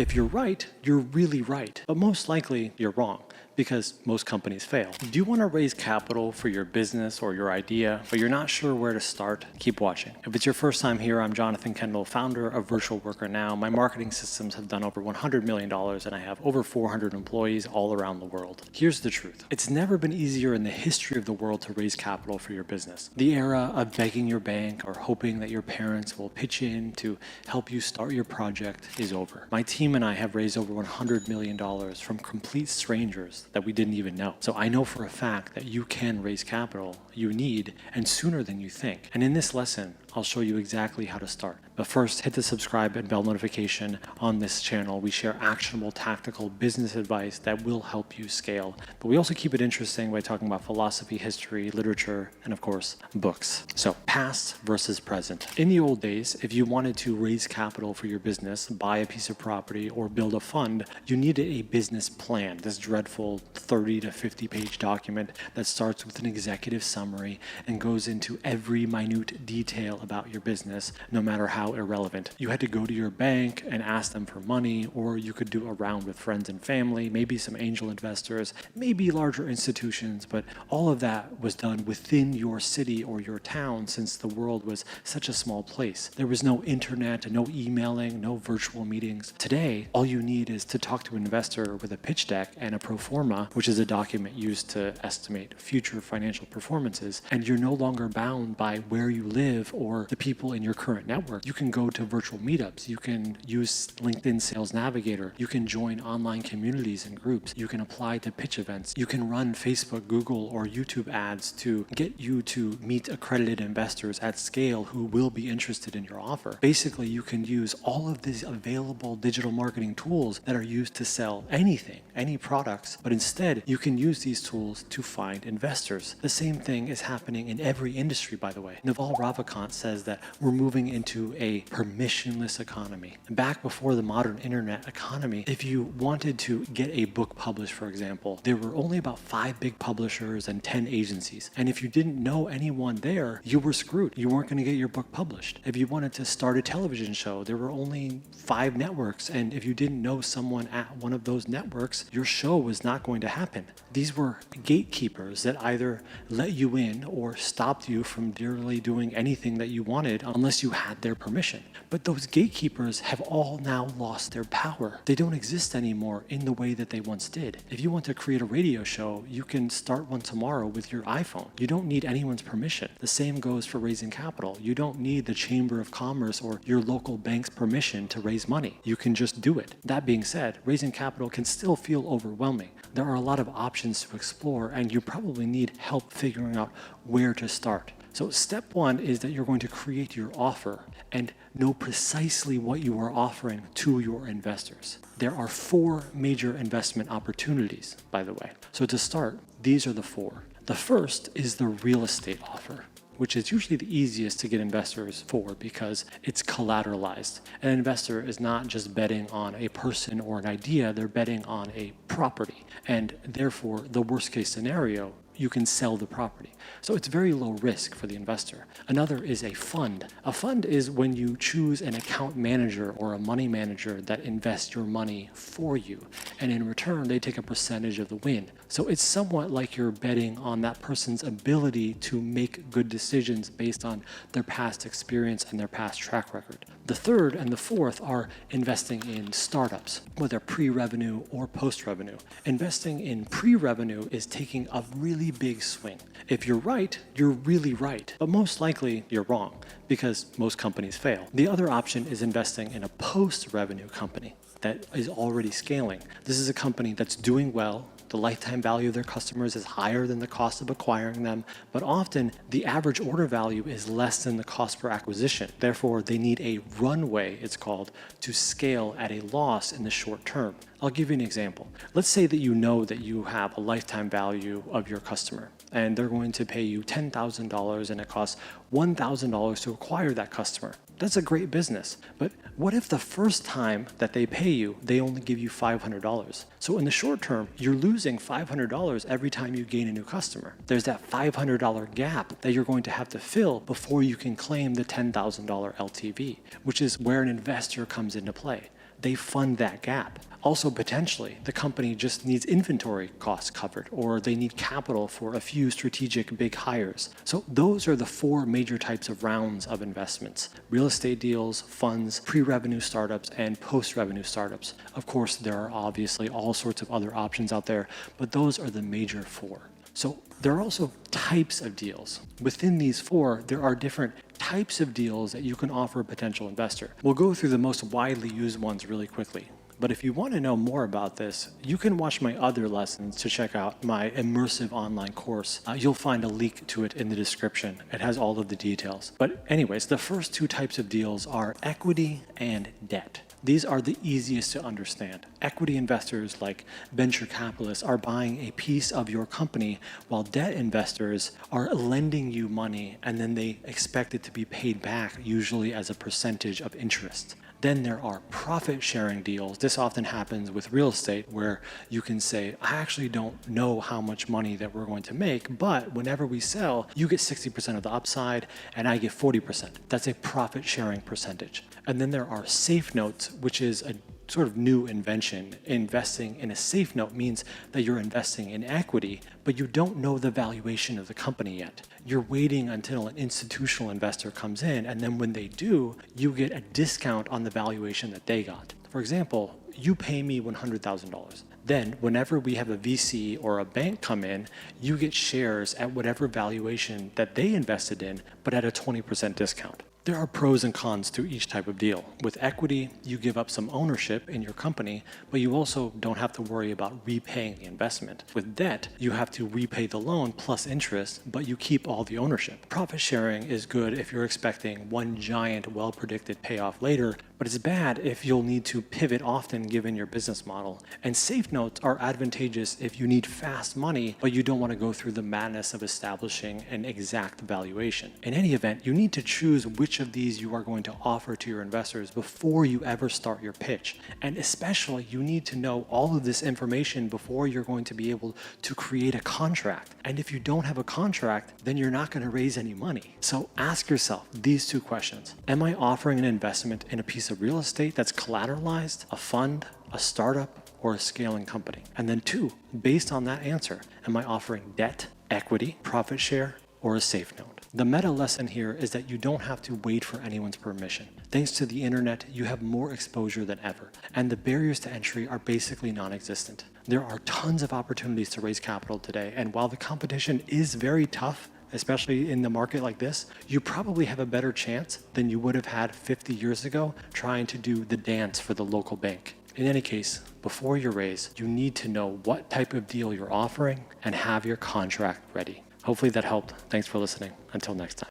If you're right, you're really right, but most likely you're wrong, because most companies fail. Do you want to raise capital for your business or your idea, but you're not sure where to start? Keep watching. If it's your first time here, I'm Jonathan Kendall, founder of Virtual Worker Now. My marketing systems have done over $100 million, and I have over 400 employees all around the world. Here's the truth. It's never been easier in the history of the world to raise capital for your business. The era of begging your bank or hoping that your parents will pitch in to help you start your project is over. My team and I have raised over $100 million from complete strangers that we didn't even know. So I know for a fact that you can raise capital you need, and sooner than you think. And in this lesson, I'll show you exactly how to start. But first, hit the subscribe and bell notification on this channel. We share actionable, tactical business advice that will help you scale. But we also keep it interesting by talking about philosophy, history, literature, and of course, books. So past versus present. In the old days, if you wanted to raise capital for your business, buy a piece of property, or build a fund, you needed a business plan, this dreadful 30 to 50 page document that starts with an executive summary and goes into every minute detail about your business, no matter how irrelevant. You had to go to your bank and ask them for money, or you could do a round with friends and family, maybe some angel investors, maybe larger institutions, but all of that was done within your city or your town, since the world was such a small place. There was no internet, no emailing, no virtual meetings. Today, all you need is to talk to an investor with a pitch deck and a pro forma, which is a document used to estimate future financial performances, and you're no longer bound by where you live or the people in your current network. You can go to virtual meetups. You can use LinkedIn Sales Navigator. You can join online communities and groups. You can apply to pitch events. You can run Facebook, Google, or YouTube ads to get you to meet accredited investors at scale who will be interested in your offer. Basically, you can use all of these available digital marketing tools that are used to sell anything, any products, but instead you can use these tools to find investors. The same thing is happening in every industry, by the way. Naval Ravikant says that we're moving into a permissionless economy. Back before the modern internet economy, if you wanted to get a book published, for example, there were only about 5 big publishers and 10 agencies. And if you didn't know anyone there, you were screwed. You weren't going to get your book published. If you wanted to start a television show, there were only 5 networks. And if you didn't know someone at one of those networks, your show was not going to happen. These were gatekeepers that either let you in or stopped you from dearly doing anything that you wanted unless you had their permission. But those gatekeepers have all now lost their power. They don't exist anymore in the way that they once did. If you want to create a radio show, you can start one tomorrow with your iPhone. You don't need anyone's permission. The same goes for raising capital. You don't need the Chamber of Commerce or your local bank's permission to raise money. You can just do it. That being said, raising capital can still feel overwhelming. There are a lot of options to explore, and you probably need help figuring out where to start. So step 1 is that you're going to create your offer and know precisely what you are offering to your investors. There are 4 major investment opportunities, by the way. So to start, these are the 4. The first is the real estate offer, which is usually the easiest to get investors for because it's collateralized. An investor is not just betting on a person or an idea, they're betting on a property. And therefore, the worst case scenario, you can sell the property. So it's very low risk for the investor. Another is a fund. A fund is when you choose an account manager or a money manager that invests your money for you. And in return, they take a percentage of the win. So it's somewhat like you're betting on that person's ability to make good decisions based on their past experience and their past track record. The third and the fourth are investing in startups, whether pre-revenue or post-revenue. Investing in pre-revenue is taking a really big swing. If you're right, you're really right, but most likely you're wrong because most companies fail. The other option is investing in a post-revenue company that is already scaling. This is a company that's doing well. The lifetime value of their customers is higher than the cost of acquiring them, but often the average order value is less than the cost per acquisition. Therefore, they need a runway, it's called, to scale at a loss in the short term. I'll give you an example. Let's say that you know that you have a lifetime value of your customer and they're going to pay you $10,000 and it costs $1,000 to acquire that customer. That's a great business. But what if the first time that they pay you, they only give you $500? So in the short term, you're losing $500 every time you gain a new customer. There's that $500 gap that you're going to have to fill before you can claim the $10,000 LTV, which is where an investor comes into play. they fund that gap. Also, potentially, the company just needs inventory costs covered, or they need capital for a few strategic big hires. So those are the four major types of rounds of investments: real estate deals, funds, pre-revenue startups, and post-revenue startups. Of course, there are obviously all sorts of other options out there, but those are the major four. So there are also types of deals. Within these four, there are different types of deals that you can offer a potential investor. We'll go through the most widely used ones really quickly. But if you want to know more about this, you can watch my other lessons to check out my immersive online course. You'll find a link to it in the description. It has all of the details. But anyways, the first two types of deals are equity and debt. These are the easiest to understand. Equity investors like venture capitalists are buying a piece of your company, while debt investors are lending you money and then they expect it to be paid back, usually as a percentage of interest. Then there are profit sharing deals. This often happens with real estate, where you can say, I actually don't know how much money that we're going to make, but whenever we sell, you get 60% of the upside and I get 40%. That's a profit sharing percentage. And then there are safe notes, which is a sort of new invention. Investing in a safe note means that you're investing in equity, but you don't know the valuation of the company yet. You're waiting until an institutional investor comes in, and then when they do, you get a discount on the valuation that they got. For example, you pay me $100,000. Then, whenever we have a VC or a bank come in, you get shares at whatever valuation that they invested in, but at a 20% discount. There are pros and cons to each type of deal. With equity, you give up some ownership in your company, but you also don't have to worry about repaying the investment. With debt, you have to repay the loan plus interest, but you keep all the ownership. Profit sharing is good if you're expecting one giant, well-predicted payoff later, but it's bad if you'll need to pivot often given your business model. And safe notes are advantageous if you need fast money, but you don't want to go through the madness of establishing an exact valuation. In any event, you need to choose which of these you are going to offer to your investors before you ever start your pitch. And especially, you need to know all of this information before you're going to be able to create a contract. And if you don't have a contract, then you're not going to raise any money. So ask yourself these two questions. Am I offering an investment in a piece of real estate that's collateralized, a fund, a startup, or a scaling company? And then two, based on that answer, am I offering debt, equity, profit share, or a safe note? The meta lesson here is that you don't have to wait for anyone's permission. Thanks to the internet, you have more exposure than ever, and the barriers to entry are basically non-existent. There are tons of opportunities to raise capital today, and while the competition is very tough, especially in the market like this, you probably have a better chance than you would have had 50 years ago trying to do the dance for the local bank. In any case, before you raise, you need to know what type of deal you're offering and have your contract ready. Hopefully that helped. Thanks for listening. Until next time.